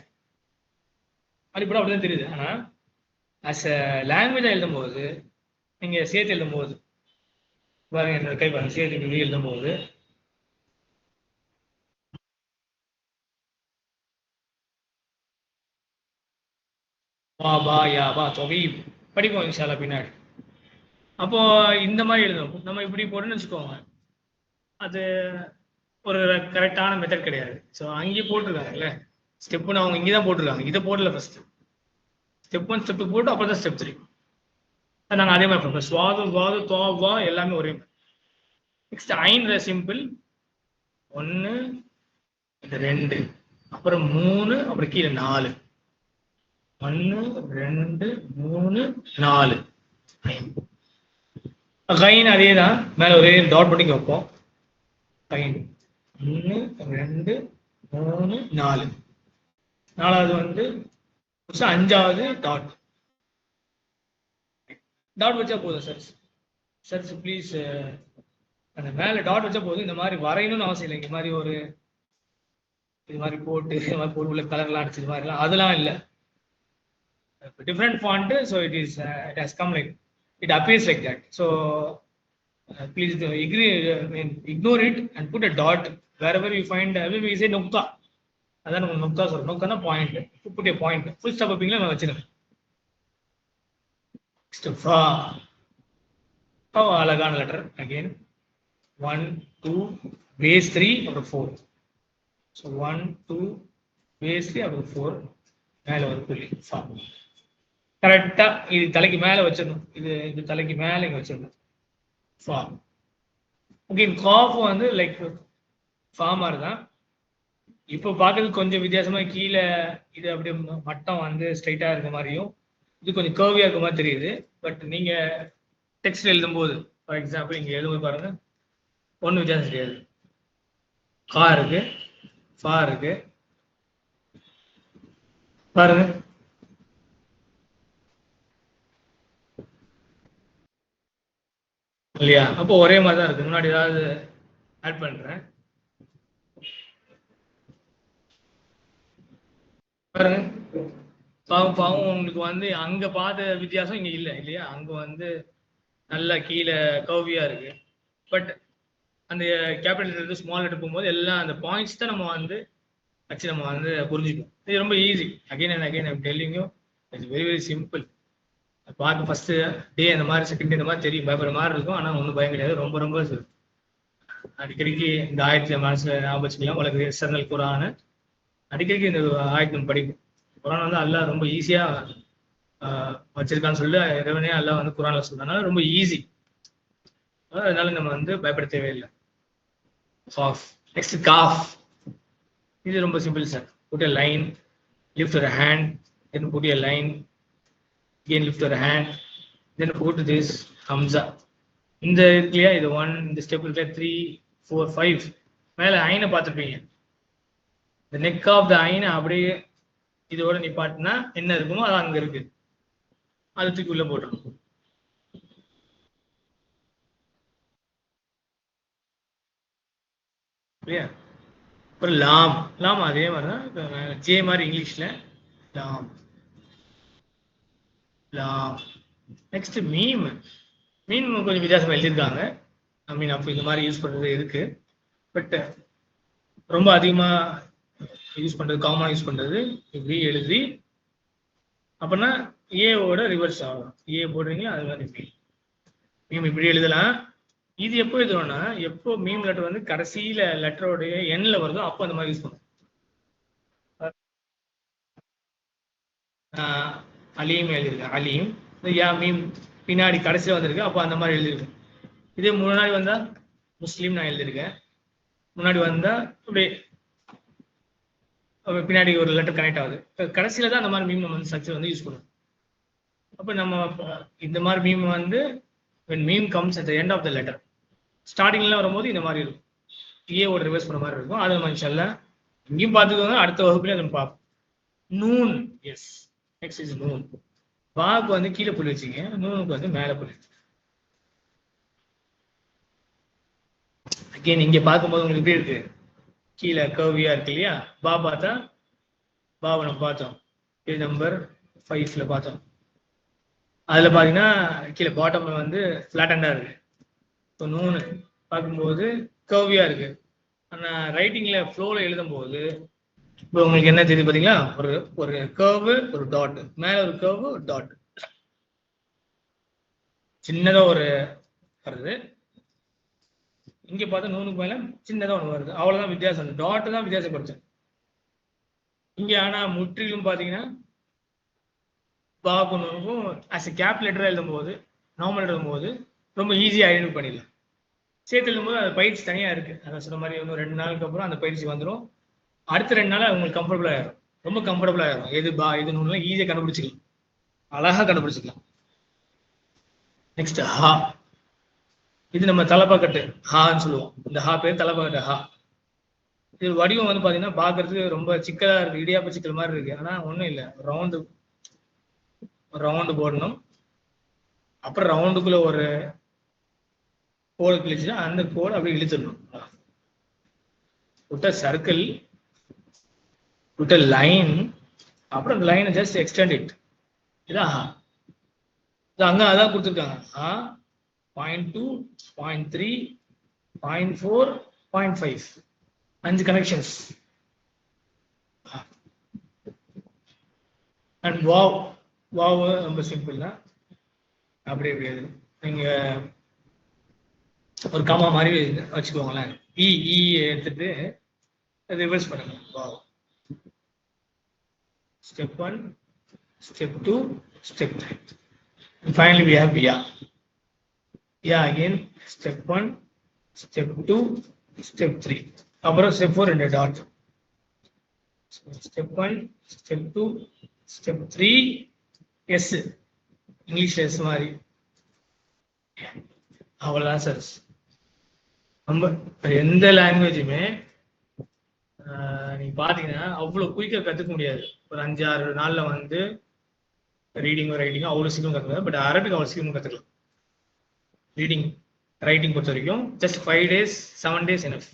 அப்படி கூட அப்படிதான் தெரியுது. ஆனா அஸ் அ லாங்குவேஜா எழுதும்போது, நீங்க சேர்த்து எழுதும்போது பாருங்க, என்னோட கை பாருங்க, சேர்த்து எழுதும்போது வா பா யா பா தொகை படிப்போம் இன்ஷால்லா பின்னாடி. அப்போ இந்த மாதிரி எழுதணும். நம்ம இப்படி போட்டுன்னு வச்சுக்கோங்க, அது ஒரு கரெக்டான மெத்தட் கிடையாது. ஸோ அங்கேயே போட்டிருக்காங்கல்ல ஸ்டெப்னு, அவங்க இங்கே தான் போட்டிருக்காங்க. இதை போடல ஃபர்ஸ்ட். ஸ்டெப் 1 ஸ்டெப் 2 போட்டு அப்புறம் தான் ஸ்டெப் 3. நாங்கள் அதே மாதிரி பண்ணுறோம். ஸ்வாது வாது தோவா எல்லாமே ஒரே மாதிரி. நெக்ஸ்ட் ஐன்ல சிம்பிள் 1 2 அப்புறம் 3 அப்புறம் கீழே 4. 1 2 3 4. கைன் அதே தான், மேலே ஒரே டாட் மட்டும் வைப்போம். கைன் 1 2 3 4. 4வது வந்து 5வது டாட். டாட் வச்சா போதும் சார். சார் ப்ளீஸ் அந்த மேலே டாட் வச்சா போதும். இந்த மாதிரி வரையணும்னு அவசியம் இல்லை. இந்த மாதிரி ஒரு இது மாதிரி போட்டு இது மாதிரி போட்டு உள்ள கலர்லாம் அடிச்சு இது மாதிரிலாம் அதெல்லாம் இல்லை. Different font, so it has come like it appears like that. So please ignore it and put a dot wherever you find. We say nukta. அதான் நம்ம நுக்தா சொல்றோம். நுக்தானா point. put a point. Full stop வைப்பீங்களா, நான் வச்சிருக்கேன். ஃபா அழகான லெட்டர். அகைன் 1 2 பேஸ் 3 அப்புறம் 4. ஸோ 1 2 பேஸ் 3 அப்புறம் 4 மேலே ஒரு புள்ளி. ஃபா கரெக்டா இது தலைக்கு மேலே வச்சிடணும். இது தலைக்கு மேலே இங்கே வச்சிடணும். ஃபா. ஓகே, காஃப் வந்து லைக் ஃபா மாதிரி தான். இப்போ பார்க்கறது கொஞ்சம் வித்தியாசமா கீழே இது அப்படியே மட்டம் வந்து ஸ்ட்ரைட்டா இருக்க மாதிரியும், இது கொஞ்சம் கர்வியா இருக்க மாதிரி தெரியுது. பட் நீங்க டெக்ஸ்ட் எழுதும்போது, ஃபார் எக்ஸாம்பிள் இங்க எழுதும்போது பாருங்க, ஒன்றும் வித்தியாசம் தெரியாது. கா இருக்கு, ஃபா இருக்கு, பாருங்க. இல்லையா? அப்போ ஒரே மாதிரி தான் இருக்கு. முன்னாடி ஏதாவது ஆட் பண்றேன் பாருங்க. பாவம் உங்களுக்கு வந்து அங்க பார்த்த வித்தியாசம் இங்க இல்லை இல்லையா? அங்க வந்து நல்லா கீழே கர்வியா இருக்கு. பட் அந்த கேபிட்டல் லெட்டர் ஸ்மால் லெட்டர் போகும்போது எல்லாம் அந்த பாயிண்ட்ஸ் தான் நம்ம வந்து வச்சு நம்ம வந்து புரிஞ்சுக்கணும். இது ரொம்ப easy. Again and again I'm telling you, it's very very simple. பார்க்க ஃபர்ஸ்ட் டே அந்த மாதிரி, செகண்ட் டே இந்த மாதிரி தெரியும், பயப்படுற மாதிரி இருக்கும். ஆனால் ஒன்றும் பயம் கிடையாது. ரொம்ப ரொம்ப அடிக்கடிக்கு இந்த ஆயத்தை மனசுல ஞாபகம் வச்சுக்கலாம். உங்களுக்கு எக்ஸ்டர்னல் குரான் அடிக்கடிக்கு இந்த ஆயத்தம் படிக்கும். குரான் வந்து அல்லாஹ் ரொம்ப ஈஸியா வச்சிருக்கான்னு சொல்லி இறைவனே அல்லாஹ் வந்து குரான்ல சொல்றதுனால ரொம்ப ஈஸி. அதனால நம்ம வந்து பயப்பட தேவையில்லை. நெக்ஸ்ட் காஃப். இது ரொம்ப simple sir. Put a line, lift your hand, then put a line, again lift your hand, then put this hamza. இந்த இருக்குல்லையா, இது 1, இந்த ஸ்டெப் இருக்குல்ல 3 4 5. மேலே ஐனை பார்த்துருப்பீங்க. இந்த நெக் ஆஃப் த ஐனை அப்படியே இதோட நிப்பாட்டினா என்ன இருக்குமோ அது அங்க இருக்கு, அது தூக்கி உள்ள போட்டுரும். இல்லையா? அப்புறம் லாம். லாம் அதே மாதிரிதான், ஜே மாதிரி இங்கிலீஷ்ல லாம் லாம். Next meme. மீம் கொஞ்சம் வித்தியாசமா எழுதியிருக்காங்க. ஐ மீன் அப்போ இந்த மாதிரி யூஸ் பண்றது இருக்கு. பட் ரொம்ப அதிகமா யூஸ் பண்றது, காமனா யூஸ் பண்றது இப்படி எழுதி அப்படின்னா ஏவோட ரிவர்ஸ் ஆகும். ஏ போடுறீங்க அது மாதிரி மீம் இப்படி எழுதலாம். இது எப்போ எழுதுறோம்னா, எப்போ மீம் லெட்டர் வந்து கடைசியில லெட்டரோடைய எண்ணில் வருதோ அப்போ அந்த மாதிரி யூஸ் பண்ணும். அலீம் எழுதியிருக்கேன், அலீம். யா மீம் பின்னாடி கடைசியில் வந்திருக்கு, அப்போ அந்த மாதிரி எழுதியிருக்கேன். இதே முன்னாடி வந்தா முஸ்லீம் நான் எழுதியிருக்கேன். முன்னாடி வந்தா அப்படியே பின்னாடி ஒரு லெட்டர் கனெக்ட் ஆகுது. கடைசியில தான் அந்த மாதிரி மீம் நம்ம வந்து ஸ்ட்ரக்சர் வந்து யூஸ் பண்ணுவோம். அப்போ நம்ம இந்த மாதிரி மீம் வந்து when meme comes at the end of the letter, ஸ்டார்டிங்ல வரும்போது இந்த மாதிரி இருக்கும், ஏவோட ரிவர்ஸ் பண்ண மாதிரி இருக்கும். அதை நம்ம இன்ஷால்லாஹ் இங்கேயும் பார்த்துக்கோங்க, அடுத்த வகுப்புல நம்ம பார்ப்போம். நூன். எஸ், நெக்ஸ்ட் இஸ் நூன். பாக்கு வந்து கீழே புள்ளி வச்சுங்க, நூனுக்கு வந்து மேலே புள்ளி. அகைன் இங்க பார்க்கும்போது உங்களுக்கு எப்படி இருக்கு, கீழே கர்வியா இருக்கு இல்லையா? பா பார்த்தா பாவை நம்ம பார்த்தோம், இது நம்பர் 5ல பார்த்தோம். அதுல பாத்தீங்கன்னா கீழே பாட்டம்ல வந்து ஃபிளாட் ஹேண்டா இருக்கு. ஸோ நூனு பார்க்கும்போது கர்வியா இருக்கு. ஆனா ரைட்டிங்ல ஃப்ளோல எழுதும் போது இப்போ உங்களுக்கு என்ன தெரியுது பாத்தீங்களா, ஒரு கர்வு, ஒரு டாட், மேல ஒரு கர்வு, ஒரு டாட். சின்னதா ஒரு வருது, இங்க பார்த்தா நூனுக்கு மேல சின்னதா ஒன்று வருது, அவ்வளவுதான் வித்தியாசம். டாட் தான் வித்தியாசப்படுத்து இங்க. ஆனா முற்றிலும் பாத்தீங்கன்னா பாக்கணும் ஆஸ் எ கேப் லெட்டர் எழுதும் போது, நார்மல் எழுதும் போது ரொம்ப ஈஸியா ஐடென்டிஃபை பண்ணிடலாம். சேர்த்து எழுதும் போது அது பயிற்சி தனியா இருக்கு. அதான் சொன்ன மாதிரி இன்னும் 2 நாளுக்கு அப்புறம் அந்த பயிற்சி வந்துடும். அடுத்த 2 நாள் உங்களுக்கு கம்ஃபர்டபுள் ஆயிரும், ரொம்ப கம்ஃபர்டபுள் ஆயிரும். எது பா எது நூல்லாம் ஈஸியா கண்டுபிடிச்சிக்கலாம், அழகா கண்டுபிடிச்சிக்கலாம். நெக்ஸ்ட் ஹா. இது நம்ம தலப்பாக்கட்டு ஹான்னு சொல்லுவோம். இந்த ஹா பேர் தலப்பாக்கட்டு ஹா. இது வடிவம் வந்து பாத்தீங்கன்னா பாக்குறதுக்கு ரொம்ப சிக்கலா இருக்கு, இடியாப்ப சிக்கல் மாதிரி இருக்கு. ஆனா ஒண்ணும் இல்லை, ரவுண்டு போடணும். அப்புறம் ரவுண்டுக்குள்ள ஒரு கோடு கிழிச்சு அந்த கோடு அப்படியே இழுத்துடணும். விட்ட சர்க்கிள், விட்ட லைன், அப்புறம் அந்த லைனை ஜஸ்ட் எக்ஸ்டெண்ட் இட். இதான் அங்க அதான் கொடுத்துருக்காங்க. 0.2, 0.3, 0.4, 0.5, 5 கனெக்ஷன்ஸ். And wow. வாவ் ரொம்ப சிம்பிள் தான். அப்படியே நீங்க ஒரு கமா மாதிரி வச்சுக்கோங்களேன். இ எடுத்துட்டு ரிவர்ஸ் பண்ணுங்க. Wow. Step 1, Step 2, Step 3. And finally we have ya. Ya again, Step 1, Step 2, Step 3. அப்புறம் Step 4 and a dot. So Step 1, Step 2, Step 3, S. இங்கிலீஷ்ல எஸ் மாதிரி. அவ்வளவுதான் சார். நம்ம எந்த லாங்குவேஜுமே நீங்க பாத்தீங்கன்னா அவ்வளவு குயிக்கா கத்துக்க முடியாது. ஒரு 5-6 நாள்ல வந்து ரீடிங்கும் ரைட்டிங்கும் அவ்வளவு சீக்கிரம் கத்துக்கலாம். பட் அரபிக் அவ்வளவு சீக்கிரம் கத்துக்கலாம். ரீடிங் ரைட்டிங் பொறுத்த வரைக்கும் ஜஸ்ட் 5 days 7 days எனஃப்,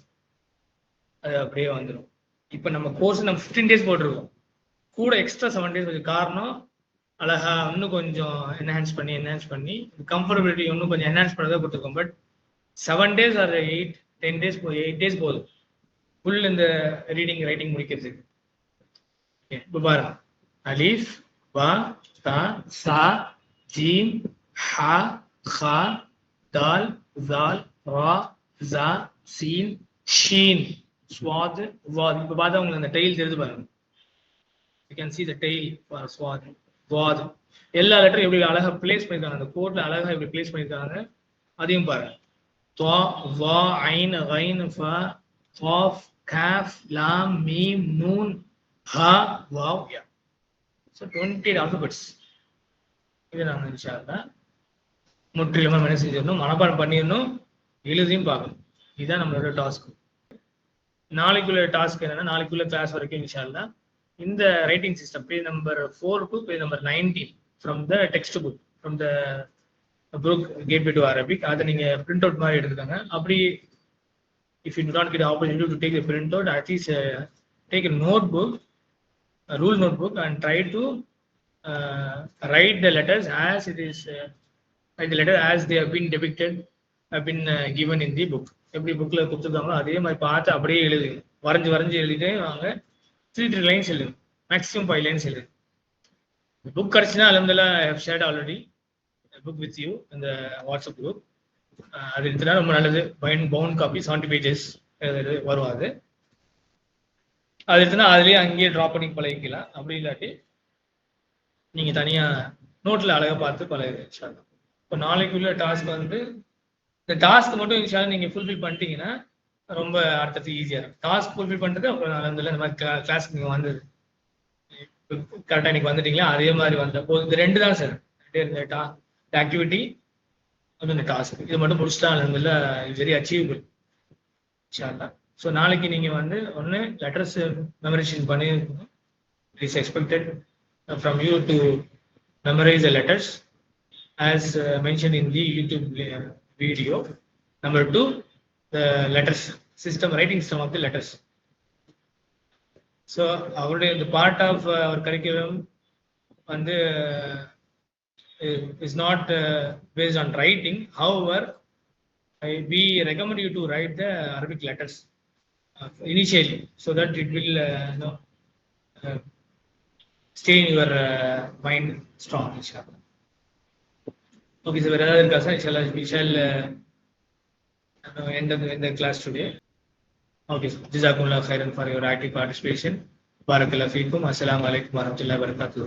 அது அப்படியே வந்துடும். இப்போ நம்ம கோர்ஸ் நம்ம 15 days போட்டிருக்கோம், கூட எக்ஸ்ட்ரா 7 days கொஞ்சம். காரணம் அழகா இன்னும் கொஞ்சம் என்ஹான்ஸ் பண்ணி கம்ஃபர்டபிலிட்டி இன்னும் கொஞ்சம் என்ஹான்ஸ் பண்ணதான் கொடுத்துருக்கோம். But 7 days or 8-10 days 8 days போதும் ஃபுல் இந்த ரீடிங் ரைட்டிங் முடிக்கிறதுக்கு. இப்போ பாருங்க, அலிஃப், பா, தா, சா, ஜீம், ஹா, ஹா, தால், ஜால், ரா, ஜா, சீன், ஷீன், ஸ்வாத், வாத். இப்போ பார்த்தா உங்களுக்கு அந்த டெய்ல் தெரிஞ்சு பாருங்க. You can see the tail for ஸ்வாத், வாத். எல்லா லெட்டரும் எப்படி அழகா பிளேஸ் பண்ணிருக்காங்க, அந்த கோட்ல அழகா எப்படி பிளேஸ் பண்ணிருக்காங்க அதையும் பாருங்க. துவா, வா, ஐன், கைன், ஃபா, காஃப், காஃப், லாம், மீம், நூன், ஹா, வாவ், யா. So 28 alphabets. இதை நாங்கள் இன்ஷா அல்லாஹ் முற்றிலுமா என்ன செஞ்சிடணும், மனப்பாடம் பண்ணிடணும், எழுதியும் பார்க்கணும். இதுதான் நம்மளோட டாஸ்க். நாளைக்குள்ள டாஸ்க் என்னன்னா, நாளைக்குள்ள கிளாஸ் வரைக்கும் இன்ஷா அல்லாஹ் இந்த writing system page number 4 to page number 19 from the text book, from the book gateway to Arabic, அதை நீங்க பிரிண்ட் அவுட் மாதிரி எடுத்துக்காங்க. அப்படி if you do not get the opportunity to take a printout, at least take a notebook, a rule notebook, and try to write the letters as it is, write the letter as they have been depicted, have been given in the book. எப்படி புக்ல கொடுத்துருக்காங்களோ அதே மாதிரி பார்த்து அப்படியே எழுதுங்க. வரைஞ்சு எழுதிட்டே வாங்க. 3 lines எழுதுங்க, மேக்ஸிமம் 5 lines எழுதுங்க. புக் கிடைச்சுன்னா அல்ஹம்துலில்லாஹ் I have shared already a book with you in the WhatsApp group. அது எடுத்துனா ரொம்ப நல்லது. பவுண்ட் காப்பி 70 pages வரும். அது எடுத்துனா அதுலயே அங்கேயே ட்ராப் பண்ணி பழகிக்கலாம். அப்படி இல்லாட்டி நீங்க தனியா நோட்ல அழகா பார்த்து பழகுங்க இன்ஷா அல்லாஹ். இப்போ நாளைக்குள்ள டாஸ்க் வந்து இந்த டாஸ்க் மட்டும் இன்ஷா அல்லாஹ் நீங்க ஃபுல்ஃபில் பண்ணிட்டீங்கன்னா ரொம்ப அடுத்தது ஈஸியா இருக்கும். டாஸ்க் ஃபுல்ஃபில் பண்றது அப்புறம் அல்ஹம்துலில்லாஹ் இந்த மாதிரி கிளாஸ்க்கு நீங்க வந்தது கரெக்டா இன்னைக்கு வந்துட்டீங்களா, அதே மாதிரி வந்த போது இந்த 2 தான் சார். இந்த ஆக்டிவிட்டி இந்த டாஸ்க் இது மட்டும் முடிச்சுட்டா அல்ஹம்துலில்லாஹ் வெரி அச்சீவபிள் இன்ஷா அல்லாஹ். ஸோ நாளைக்கு நீங்க வந்து ஒன்று லெட்டர்ஸ் மெமரைசேஷன் பண்ணியிருக்கணும். It is expected from you to memorize the letters as mention in the YouTube video. Number 2, the letters system, writing system of the letters. So அவருடைய இந்த பார்ட் ஆஃப் அவர் curriculum வந்து is not based on writing. However, we recommend you to write the Arabic letters initially, so that it will stay in your mind strong, inshallah. Okay sir. வேற ஏதாவது இருக்கா sir? We shall end the class today. Okay sir. Jazakumullah khairan for your active participation. Barakallahu feekum. Assalamu alaikum warahmatullahi wabarakatuh.